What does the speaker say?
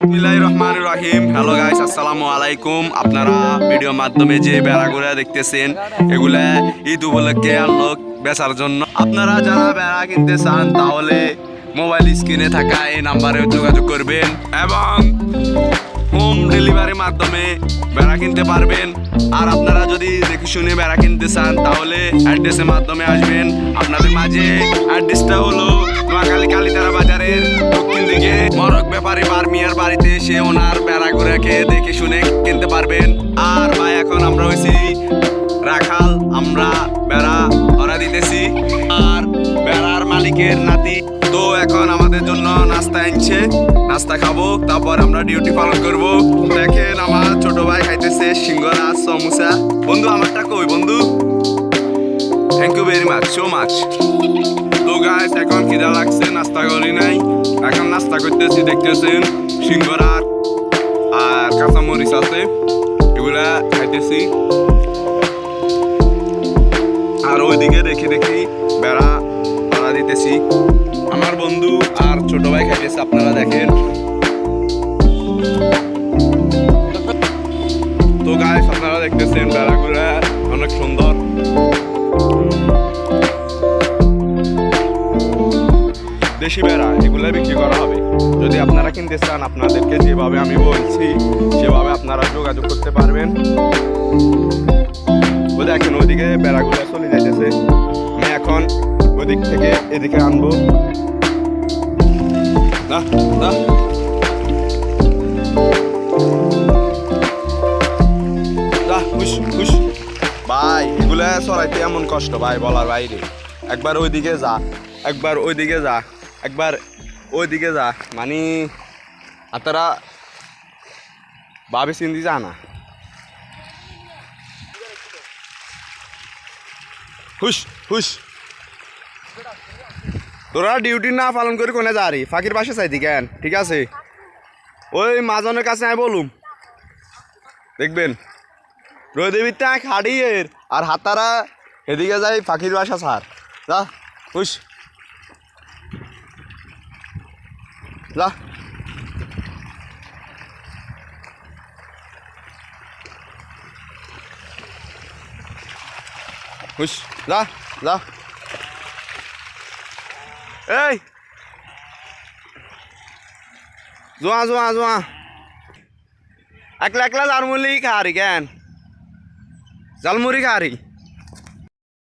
বিসমিল্লাহির রহমানির রহিম। Hello guys, আসসালামু আলাইকুম। আপনারা ভিডিওর মাধ্যমে যে বেড়াগুলো দেখতেছেন এগুলা ঈদ উপলক্ষে আনলক বেচার জন্য। আপনারা যারা বেড়া কিনতে চান তাহলে মোবাইল স্ক্রিনে থাকা এই নাম্বারে যোগাযোগ করবেন এবং হোম ডেলিভারির মাধ্যমে বেড়া কিনতে পারবেন। আর আপনারা যদি দেখে শুনে বেড়া কিনতে চান তাহলে অ্যাড্রেসের মাধ্যমে আসবেন। আপনাদের মাঝে অ্যাড্রেসটা হলো নোয়াখালী কালীতারা বাজারের দক্ষিণ দিকে মরক ব্যাপারী বারমিয়ার বাড়িতে এসে ওনার বেড়াগুলোকে দেখে শুনে কিনতে পারবেন। আর ভাই এখন আমরা হয়েছি রাখাল, আমরা বেড়া ধরা দিতেছি আর বেড়ার মালিকের নাতি। তো এখন আমাদের জন্য নাস্তা আনছে, নাস্তা খাবো, তারপর আমরা ডিউটি পালন করব। দেখেন আমার ছোট ভাই খাইতেছে সিঙ্গারা সমোসা। বন্ধু আমারটা কই বন্ধু? Thank you very much, so much. তো গাইস এখন খিদা লাগছে, নাস্তা করি নাই, এখন নাস্তা করতেছি। দেখতেছেন সিঙ্গারা আর কাঁচামরিচ আছে, এগুলা খাইতেছি। আর ওইদিকে দেখি দেখি বেড়া ভাড়া দিতেছি। আমার বন্ধু আর ছোট ভাই খাইতেছে, আপনারা দেখেন। তো গাইস আপনারা দেখতেছেন বেড়াগুলা অনেক সুন্দর। দেশি বেড়া এগুলা বিক্রি করা হবে। যদি আপনারা কিনতে চান আপনাদেরকে যেভাবে আমি বলছি সেভাবে আপনারা যোগাযোগ করতে পারবেন। ও দেখেন ওইদিকে বেড়াগুলো চলে যাইতেছে, আমি এখন ওদিক থেকে এদিকে আনবো। না না ভাই এগুলা চড়াইতে এমন কষ্ট ভাই বলার বাইরে। একবার ওইদিকে যা, একবার ওইদিকে যা, একবার ওইদিকে যা, মানে আপনারা ভাবি চিন্তি যা না। হুস হুস তোরা ডিউটি না পালন করি কোনে যা রে? ফাঁকির পাশে চাইতি কেন? ঠিক আছে, ওই মাজনের কাছে আমি বলুম দেখবেন রোদেবিরটা খাড়িয়ের আর হাতারা এদিকে যাই ফাঁকির বাসা ছাড়। যা হুস যা। হুস যা যা। এই জোয়া জোয়া জোয়া একলা একলা জালমুড়ি খারি কেন? জালমুড়ি খারি